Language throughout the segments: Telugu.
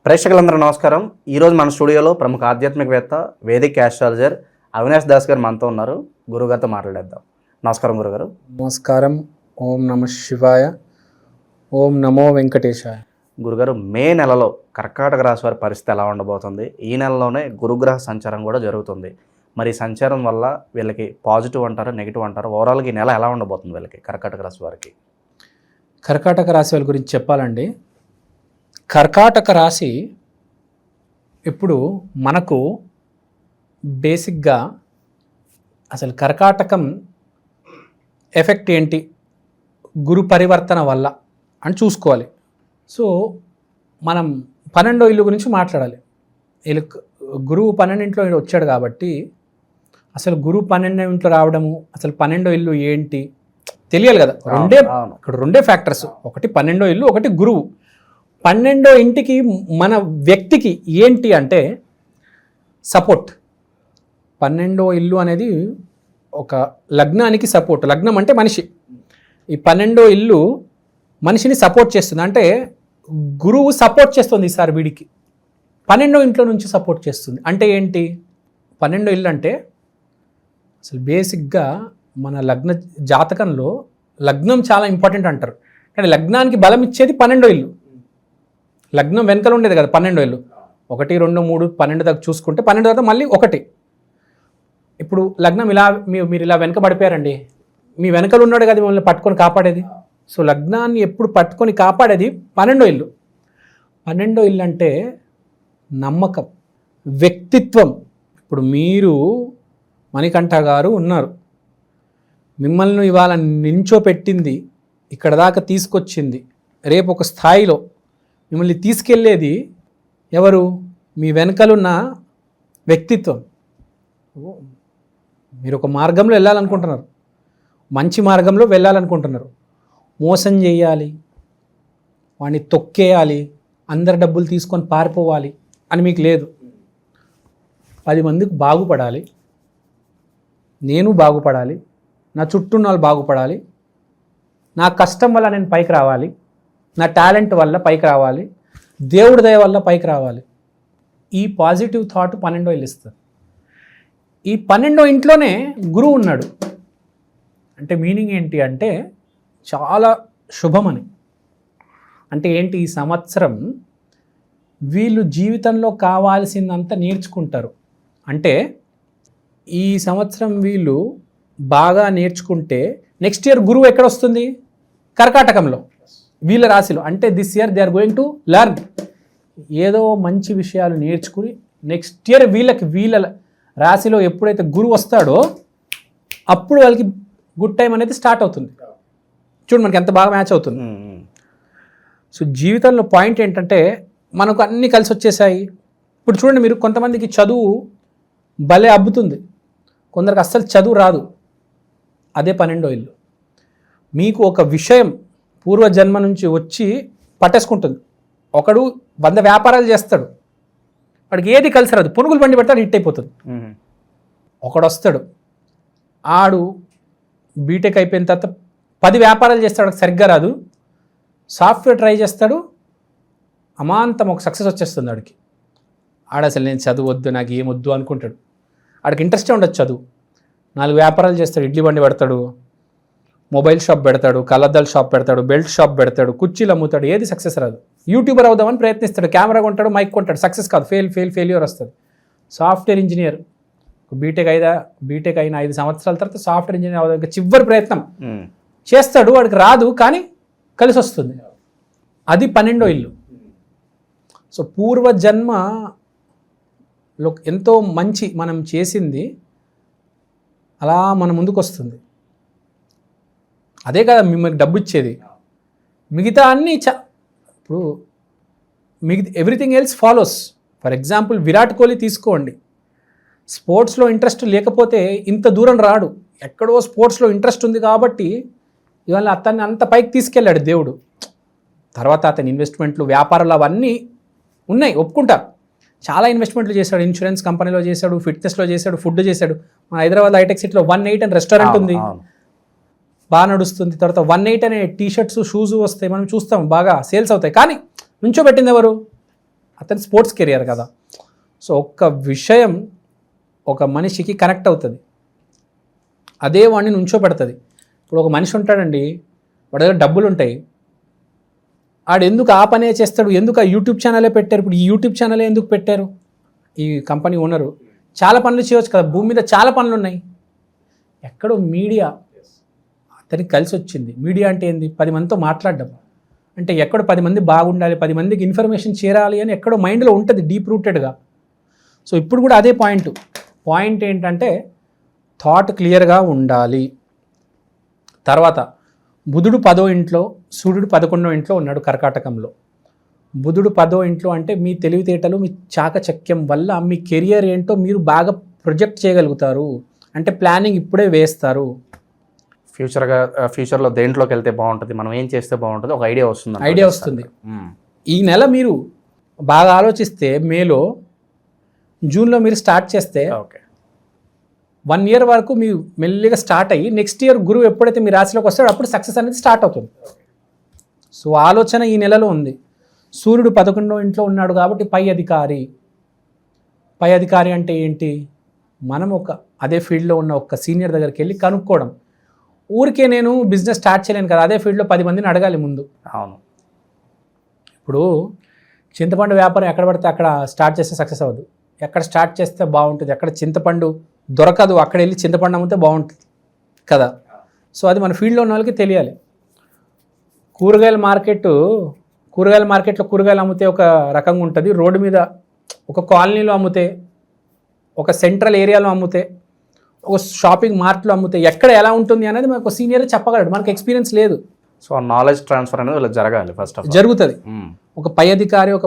ప్రేక్షకులందరూ నమస్కారం. ఈరోజు మన స్టూడియోలో ప్రముఖ ఆధ్యాత్మికవేత్త వేదిక్ ఆస్ట్రాలజర్ అవినాష్ దాస్ గారు మనతో ఉన్నారు. గురుగారితో మాట్లాడేద్దాం. నమస్కారం గురుగారు. నమస్కారం. ఓం నమ శివాయ. ఓం నమో వెంకటేశాయ. గురుగారు, మే నెలలో కర్కాటక రాశి వారి పరిస్థితి ఎలా ఉండబోతుంది? ఈ నెలలోనే గురుగ్రహ సంచారం కూడా జరుగుతుంది. మరి ఈ సంచారం వల్ల వీళ్ళకి పాజిటివ్ అంటారా, నెగిటివ్ అంటారా? ఓవరాల్గా ఈ నెల ఎలా ఉండబోతుంది వీళ్ళకి, కర్కాటక రాశి వారికి? కర్కాటక రాశి వాళ్ళ గురించి చెప్పాలండి. కర్కాటక రాశి ఇప్పుడు మనకు బేసిక్గా అసలు కర్కాటకం ఎఫెక్ట్ ఏంటి గురు పరివర్తన వల్ల అని చూసుకోవాలి. సో మనం 12వ ఇల్లు గురించి మాట్లాడాలి. వీళ్ళు గురువు 12ఇంట్లో వచ్చాడు కాబట్టి అసలు గురువు 12వ ఇంట్లో రావడము, అసలు 12వ ఇల్లు ఏంటి తెలియాలి కదా. రెండే ఫ్యాక్టర్స్, ఒకటి 12వ ఇల్లు, ఒకటి గురువు. 12వ ఇంటికి మన వ్యక్తికి ఏంటి అంటే సపోర్ట్. 12వ ఇల్లు అనేది ఒక లగ్నానికి సపోర్ట్. లగ్నం అంటే మనిషి. ఈ 12వ ఇల్లు మనిషిని సపోర్ట్ చేస్తుంది. అంటే గురువు సపోర్ట్ చేస్తుంది ఈసారి వీడికి. 12వ ఇంట్లో నుంచి సపోర్ట్ చేస్తుంది. అంటే ఏంటి 12వ ఇల్లు అంటే? అసలు బేసిక్గా మన లగ్న జాతకంలో లగ్నం చాలా ఇంపార్టెంట్ అంటారు. కానీ లగ్నానికి బలం ఇచ్చేది 12వ ఇల్లు. లగ్నం వెనకలు ఉండేది కదా 12వ ఇల్లు. 1, 2, 3, 12 దాకా చూసుకుంటే 12 తర్వాత మళ్ళీ 1. ఇప్పుడు లగ్నం ఇలా మీరు ఇలా వెనక పడిపోయారండి, మీ వెనకలు ఉన్నాడు కదా మిమ్మల్ని పట్టుకొని కాపాడేది. సో లగ్నాన్ని ఎప్పుడు పట్టుకొని కాపాడేది 12వ ఇల్లు. 12వ ఇల్లు అంటే నమ్మకం, వ్యక్తిత్వం. ఇప్పుడు మీరు మణికంఠ గారు ఉన్నారు, మిమ్మల్ని ఇవాళ నించోపెట్టింది, ఇక్కడ దాకా తీసుకొచ్చింది, రేపు ఒక స్థాయిలో మిమ్మల్ని తీసుకెళ్ళేది ఎవరు? మీ వెనకలున్న వ్యక్తిత్వం. మీరు ఒక మార్గంలో వెళ్ళాలనుకుంటున్నారు, మంచి మార్గంలో వెళ్ళాలనుకుంటున్నారు. మోసం చేయాలి, వాడిని తొక్కేయాలి, అందరి డబ్బులు తీసుకొని పారిపోవాలి అని మీకు లేదు. 10 మందికి బాగుపడాలి, నేను బాగుపడాలి, నా చుట్టూ ఉన్న వాళ్ళు బాగుపడాలి, నా కష్టం వల్ల నేను పైకి రావాలి, నా టాలెంట్ వల్ల పైకి రావాలి, దేవుడి దయ వల్ల పైకి రావాలి. ఈ పాజిటివ్ థాట్ 12వ ఇల్లు ఇస్తుంది. ఈ 12వ ఇంట్లోనే గురువు ఉన్నాడు. అంటే మీనింగ్ ఏంటి అంటే చాలా శుభమని. అంటే ఏంటి, ఈ సంవత్సరం వీళ్ళు జీవితంలో కావాల్సిందంతా నేర్చుకుంటారు. అంటే ఈ సంవత్సరం వీళ్ళు బాగా నేర్చుకుంటే నెక్స్ట్ ఇయర్ గురువు ఎక్కడ వస్తుంది? కర్కాటకంలో, వీళ్ళ రాశిలో. అంటే this year they are going to learn. ఏదో మంచి విషయాలు నేర్చుకుని నెక్స్ట్ ఇయర్ వీళ్ళ రాశిలో ఎప్పుడైతే గురువు వస్తాడో అప్పుడు వాళ్ళకి గుడ్ టైం అనేది స్టార్ట్ అవుతుంది. చూడు మనకి ఎంత బాగా మ్యాచ్ అవుతుంది. సో జీవితంలో పాయింట్ ఏంటంటే మనకు అన్నీ కలిసి వచ్చేసాయి. ఇప్పుడు చూడండి, మీరు కొంతమందికి చదువు భలే అబ్బుతుంది, కొందరికి అస్సలు చదువు రాదు. అదే 12వ ఇల్లు. మీకు ఒక విషయం పూర్వజన్మ నుంచి వచ్చి పట్టేసుకుంటుంది. ఒకడు 100 వ్యాపారాలు చేస్తాడు, వాడికి ఏది కలిసి రాదు, పునుగులు బండి పెడతాడు, హిట్ అయిపోతుంది. ఒకడు వస్తాడు, ఆడు బీటెక్ అయిపోయిన తర్వాత 10 వ్యాపారాలు చేస్తాడు, సరిగ్గా రాదు, సాఫ్ట్వేర్ ట్రై చేస్తాడు, అమాంతం ఒక సక్సెస్ వచ్చేస్తుంది వాడికి. ఆడ అసలు నేను చదువు వద్దు, నాకు ఏమొద్దు అనుకుంటాడు. ఆడికి ఇంట్రెస్టే ఉండదు చదువు. 4 వ్యాపారాలు చేస్తాడు, ఇడ్లీ బండి పెడతాడు, మొబైల్ షాప్ పెడతాడు, కలద్దాల షాప్ పెడతాడు, బెల్ట్ షాప్ పెడతాడు, కుర్చీలు అమ్ముతాడు, ఏది సక్సెస్ రాదు. యూట్యూబర్ అవుదామని ప్రయత్నిస్తాడు, కెమెరా కొంటాడు, మైక్ కొంటాడు, సక్సెస్ కాదు, ఫెయిల్యూర్ వస్తుంది. సాఫ్ట్వేర్ ఇంజనీర్ బీటెక్ అయిన 5 సంవత్సరాల తర్వాత సాఫ్ట్వేర్ ఇంజనీర్ అవుదాం చివరి ప్రయత్నం చేస్తాడు, వాడికి రాదు, కానీ కలిసి వస్తుంది. అది 12వ ఇల్లు. సో పూర్వజన్మలో ఎంతో మంచి మనం చేసింది అలా మన ముందుకు వస్తుంది. అదే కదా మిమ్మల్ని డబ్బు ఇచ్చేది. మిగతా అన్నీ ఇప్పుడు everything else follows. For example Virat Kohli తీసుకోండి, స్పోర్ట్స్లో ఇంట్రెస్ట్ లేకపోతే ఇంత దూరం రాడు. ఎక్కడో స్పోర్ట్స్లో ఇంట్రెస్ట్ ఉంది కాబట్టి ఇవాళ అతన్ని అంత పైకి తీసుకెళ్ళాడు దేవుడు. తర్వాత అతని ఇన్వెస్ట్మెంట్లు, వ్యాపారాలు అవన్నీ ఉన్నాయి, ఒప్పుకుంటా. చాలా ఇన్వెస్ట్మెంట్లు చేశాడు, ఇన్సూరెన్స్ కంపెనీలో చేశాడు, ఫిట్నెస్లో చేశాడు, ఫుడ్ చేశాడు. మన హైదరాబాద్ హైటెక్ సిటీలో 1-8 అని రెస్టారెంట్ ఉంది, బాగా నడుస్తుంది. తర్వాత 1-8 అనే టీషర్ట్స్, షూస్ వస్తాయి, మనం చూస్తాం, బాగా సేల్స్ అవుతాయి. కానీ నుంచోబెట్టింది ఎవరు? అతని స్పోర్ట్స్ కెరియర్ కదా. సో ఒక్క విషయం ఒక మనిషికి కనెక్ట్ అవుతుంది, అదే వాడిని నుంచోబెడుతుంది. ఇప్పుడు ఒక మనిషి ఉంటాడండి, వాడి దగ్గర డబ్బులు ఉంటాయి, ఆడు ఎందుకు ఆ పనే చేస్తాడు, ఎందుకు ఆ యూట్యూబ్ ఛానలే పెట్టారు. ఇప్పుడు ఈ యూట్యూబ్ ఛానలే ఎందుకు పెట్టారు, ఈ కంపెనీ ఓనరు చాలా పనులు చేయవచ్చు కదా, భూమి మీద చాలా పనులు ఉన్నాయి. ఎక్కడో మీడియా అతనికి కలిసి వచ్చింది. మీడియా అంటే ఏంది, 10 మందితో మాట్లాడడం అంటే ఎక్కడో 10 మంది బాగుండాలి, 10 మందికి ఇన్ఫర్మేషన్ చేరాలి అని ఎక్కడో మైండ్లో ఉంటుంది డీప్ రూటెడ్గా. సో ఇప్పుడు కూడా అదే పాయింట్ ఏంటంటే థాట్ క్లియర్గా ఉండాలి. తర్వాత బుధుడు 10వ ఇంట్లో, సూర్యుడు 11వ ఇంట్లో ఉన్నాడు కర్కాటకంలో. బుధుడు 10వ ఇంట్లో అంటే మీ తెలివితేటలు, మీ చాకచక్యం వల్ల మీ కెరియర్ ఏంటో మీరు బాగా ప్రొజెక్ట్ చేయగలుగుతారు, అంటే ప్లానింగ్ ఇప్పుడే వేస్తారు. ఫ్యూచర్లో దేంట్లోకి వెళ్తే బాగుంటుంది, మనం ఏం చేస్తే బాగుంటుంది, ఒక ఐడియా వస్తుంది. ఈ నెల మీరు బాగా ఆలోచిస్తే మేలో, జూన్లో మీరు స్టార్ట్ చేస్తే 1 ఇయర్ వరకు మీరు మెల్లిగా స్టార్ట్ అయ్యి నెక్స్ట్ ఇయర్ గురువు ఎప్పుడైతే మీ రాశిలోకి వస్తాడో అప్పుడు సక్సెస్ అనేది స్టార్ట్ అవుతుంది. సో ఆలోచన ఈ నెలలో ఉంది. సూర్యుడు 11వ ఇంట్లో ఉన్నాడు కాబట్టి పై అధికారి అంటే ఏంటి, మనం అదే ఫీల్డ్లో ఉన్న ఒక సీనియర్ దగ్గరికి వెళ్ళి కనుక్కోవడం. ఊరికే నేను బిజినెస్ స్టార్ట్ చేయలేను కదా, అదే ఫీల్డ్లో 10 మందిని అడగాలి ముందు. అవును. ఇప్పుడు చింతపండు వ్యాపారం ఎక్కడ పడితే అక్కడ స్టార్ట్ చేస్తే సక్సెస్ అవ్వదు, ఎక్కడ స్టార్ట్ చేస్తే బాగుంటుంది, ఎక్కడ చింతపండు దొరకదు అక్కడ వెళ్ళి చింతపండు అమ్మితే బాగుంటుంది కదా. సో అది మన ఫీల్డ్లో ఉన్న వాళ్ళకి తెలియాలి. కూరగాయల మార్కెట్లో కూరగాయలు అమ్మితే ఒక రకంగా ఉంటుంది, రోడ్డు మీద ఒక కాలనీలో అమ్మితే, ఒక సెంట్రల్ ఏరియాలో అమ్మితే, ఒక షాపింగ్ మార్ట్లో అమ్మితే ఎక్కడ ఎలా ఉంటుంది అనేది మనకు సీనియర్ చెప్పగలడు, మనకు ఎక్స్పీరియన్స్ లేదు. సో నాలెడ్జ్ ట్రాన్స్ఫర్ అనేది ఇలా జరగాలి, ఫస్ట్ జరుగుతుంది. ఒక పై అధికారి, ఒక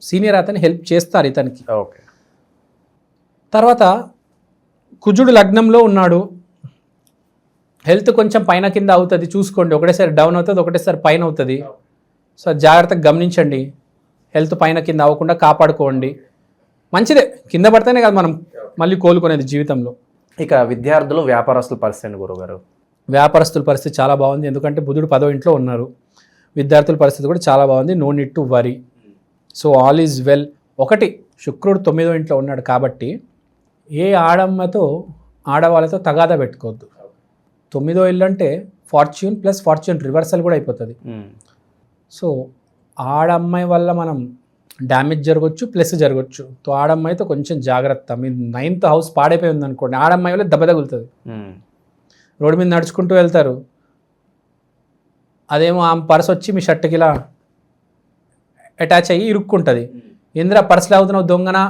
సీనియర్ అతని హెల్ప్ చేస్తారు ఇతనికి. ఓకే. తర్వాత కుజుడు లగ్నంలో ఉన్నాడు, హెల్త్ కొంచెం పైన కింద అవుతుంది, చూసుకోండి. ఒకటేసారి డౌన్ అవుతుంది, ఒకటేసారి పైన అవుతుంది. సో జాగ్రత్తగా గమనించండి, హెల్త్ పైన కింద అవ్వకుండా కాపాడుకోండి. మంచిదే, కింద పడితేనే కదా మనం మళ్ళీ కోలుకునేది జీవితంలో. ఇక విద్యార్థులు, వ్యాపారస్తుల పరిస్థితి గురుగారు. వ్యాపారస్తుల పరిస్థితి చాలా బాగుంది, ఎందుకంటే బుధుడు 10వ ఇంట్లో ఉన్నారు. విద్యార్థుల పరిస్థితి కూడా చాలా బాగుంది, no need to worry. So all is well. ఒకటి, శుక్రుడు 9వ ఇంట్లో ఉన్నాడు కాబట్టి ఏ ఆడవాళ్ళతో తగాదా పెట్టుకోవద్దు. 9వ ఇల్లు అంటే ఫార్చ్యూన్ ప్లస్ ఫార్చ్యూన్ రివర్సల్ కూడా అయిపోతుంది. సో ఆడమ్మాయి వల్ల మనం డ్యామేజ్ జరగవచ్చు, ప్లస్ జరగవచ్చు. సో ఆడమ్మాయితో కొంచెం జాగ్రత్త. మీ 9th హౌస్ పాడైపోయి ఉందనుకోండి, ఆడమ్మాయి వల్ల దెబ్బ తగులుతుంది. రోడ్డు మీద నడుచుకుంటూ వెళ్తారు, అదేమో ఆమె పర్స్ వచ్చి మీ షర్ట్కి ఇలా అటాచ్ అయ్యి ఇరుక్కుంటుంది. ఇంద్ర పర్స్ లాగుతున్నావు దొంగనా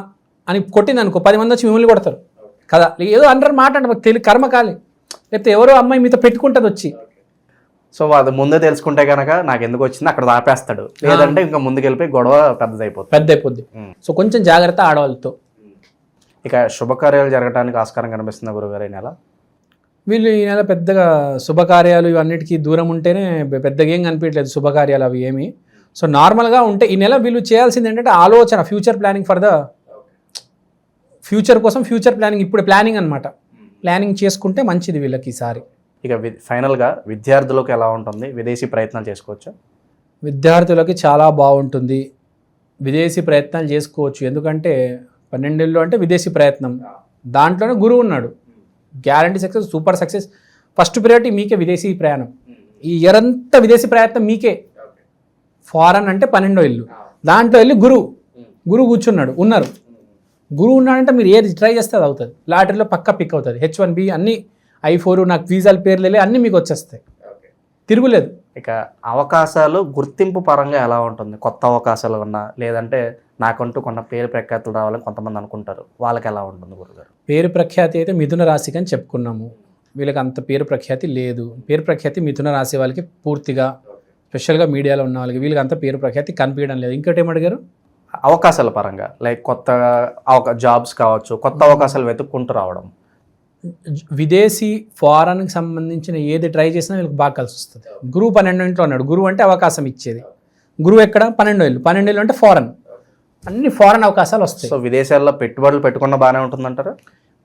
అని కొట్టింది అనుకో, 10 మంది వచ్చి మిమ్మల్ని కొడతారు కదా. ఏదో అంటారు మాట అంటే మాకు కర్మకాలి, లేకపోతే ఎవరో అమ్మాయి మీతో పెట్టుకుంటుంది వచ్చి. సో అది ముందే తెలుసుకుంటే కనుక నాకు ఎందుకు వచ్చింది అక్కడ ఆపేస్తాడు, లేదంటే ఇంకా ముందుకెళ్ళిపోయి గొడవ పెద్దదైపోద్ది. సో కొంచెం జాగ్రత్త ఆడవాళ్ళతో. ఇక శుభకార్యాలు జరగడానికి ఆస్కారం కనిపిస్తుంది గురుగారు ఈ నెల. వీళ్ళు ఈ నెల పెద్దగా శుభకార్యాలు ఇవన్నిటికీ దూరం ఉంటేనే పెద్దగా ఏం కనిపించలేదు శుభకార్యాలు అవి ఏమి. సో నార్మల్గా ఉంటే ఈ నెల వీళ్ళు చేయాల్సింది ఏంటంటే ఆలోచన, future planning for the future కోసం. ఫ్యూచర్ ప్లానింగ్ ఇప్పుడు ప్లానింగ్ అనమాట, ప్లానింగ్ చేసుకుంటే మంచిది వీళ్ళకి ఈసారి. ఇక ఫైనల్గా విద్యార్థులకు ఎలా ఉంటుంది, విదేశీ ప్రయత్నాలు చేసుకోవచ్చు? విద్యార్థులకి చాలా బాగుంటుంది, విదేశీ ప్రయత్నాలు చేసుకోవచ్చు. ఎందుకంటే 12 అంటే విదేశీ ప్రయత్నం, దాంట్లోనే గురువు ఉన్నాడు, guarantee success, super success. First priority మీకే విదేశీ ప్రయాణం. ఈ ఇయర్ అంతా విదేశీ ప్రయత్నం మీకే. ఫారెన్ అంటే 12వ ఇల్లు, దాంట్లో వెళ్ళి గురువు కూర్చున్నాడు, గురువు ఉన్నాడంటే మీరు ఏది ట్రై చేస్తే అది అవుతుంది. లాటరీలో పక్కా పిక్ అవుతుంది. H1B అన్నీ, I4, నాకు వీసాల పేర్లు వెళ్ళి అన్నీ మీకు వచ్చేస్తాయి, తిరుగులేదు. ఇక అవకాశాలు గుర్తింపు పరంగా ఎలా ఉంటుంది? కొత్త అవకాశాలు ఉన్నా, లేదంటే నాకంటూ కొన్న పేరు ప్రఖ్యాతులు రావాలని కొంతమంది అనుకుంటారు, వాళ్ళకి ఎలా ఉంటుంది గురుగారు? పేరు ప్రఖ్యాతి అయితే మిథున రాశికి అని చెప్పుకున్నాము, వీళ్ళకి అంత పేరు ప్రఖ్యాతి లేదు. పేరు ప్రఖ్యాతి మిథున రాశి వాళ్ళకి పూర్తిగా, స్పెషల్గా మీడియాలో ఉన్న వాళ్ళకి, వీళ్ళకి అంత పేరు ప్రఖ్యాతి కనిపించడం లేదు. ఇంకోటి ఏమడిగారు? అవకాశాల పరంగా, లైక్ కొత్త జాబ్స్ కావచ్చు, కొత్త అవకాశాలు వెతుక్కుంటూ రావడం. విదేశీ ఫారెన్కి సంబంధించిన ఏది ట్రై చేసినా వీళ్ళకి బాగా కలిసి వస్తుంది. గురువు 12వ ఇంట్లో ఉన్నాడు, గురువు అంటే అవకాశం ఇచ్చేది. గురువు ఎక్కడ? 12వ ఇల్లు అంటే ఫారెన్, అన్ని ఫారెన్ అవకాశాలు వస్తాయి. సో విదేశాల్లో పెట్టుబడులు పెట్టుకున్న బాగానే ఉంటుందంటారా?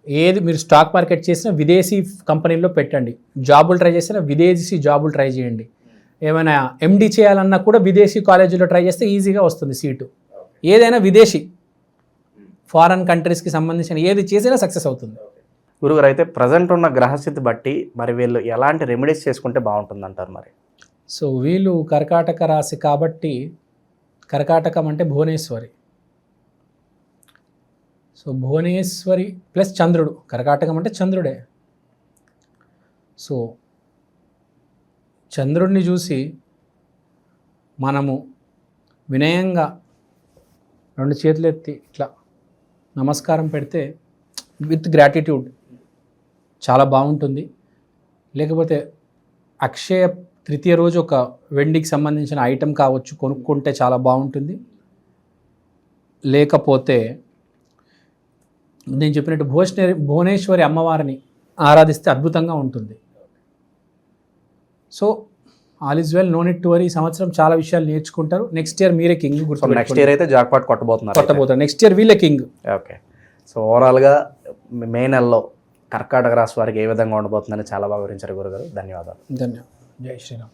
ఏది మీరు స్టాక్ మార్కెట్ చేసినా విదేశీ కంపెనీల్లో పెట్టండి, జాబులు ట్రై చేసినా విదేశీ జాబులు ట్రై చేయండి. ఏమైనా MD చేయాలన్నా కూడా విదేశీ కాలేజీలో ట్రై చేస్తే ఈజీగా వస్తుంది సీటు. ఏదైనా విదేశీ ఫారెన్ కంట్రీస్కి సంబంధించిన ఏది చేసినా సక్సెస్ అవుతుంది. గురుగారు అయితే ప్రజెంట్ ఉన్న గ్రహస్థితి బట్టి మరి వీళ్ళు ఎలాంటి రెమెడీస్ చేసుకుంటే బాగుంటుంది అంటారు మరి? సో వీళ్ళు కర్కాటక రాశి కాబట్టి, కర్కాటకం అంటే భువనేశ్వరి. సో భువనేశ్వరి ప్లస్ చంద్రుడు, కర్కాటకం అంటే చంద్రుడే. సో చంద్రుడిని చూసి మనము వినయంగా 2 చేతులు ఎత్తి ఇట్లా నమస్కారం పెడితే విత్ గ్రాటిట్యూడ్ చాలా బాగుంటుంది. లేకపోతే అక్షయ తృతీయ రోజు ఒక వెండికి సంబంధించిన ఐటెం కావచ్చు కొనుక్కుంటే చాలా బాగుంటుంది. లేకపోతే నేను చెప్పినట్టు భువనేశ్వరి అమ్మవారిని ఆరాధిస్తే అద్భుతంగా ఉంటుంది. So all is well, no need to worry. ఈ సంవత్సరం చాలా విషయాలు నేర్చుకుంటారు. నెక్స్ట్ ఇయర్ మీరే కింగ్. నెక్స్ట్ ఇయర్ అయితే జాక్పాట్ కొట్టబోతున్నారు. నెక్స్ట్ ఇయర్ వీళ్ళే కింగ్. ఓకే. సో ఓవరాల్గా మే నెలలో కర్కాటక రాశి వారికి ఏ విధంగా ఉండబోతుందని చాలా బాగా వివరించారు గురుగారు. ధన్యవాదాలు. ధన్యవాదాలు. జై శ్రీరామ్.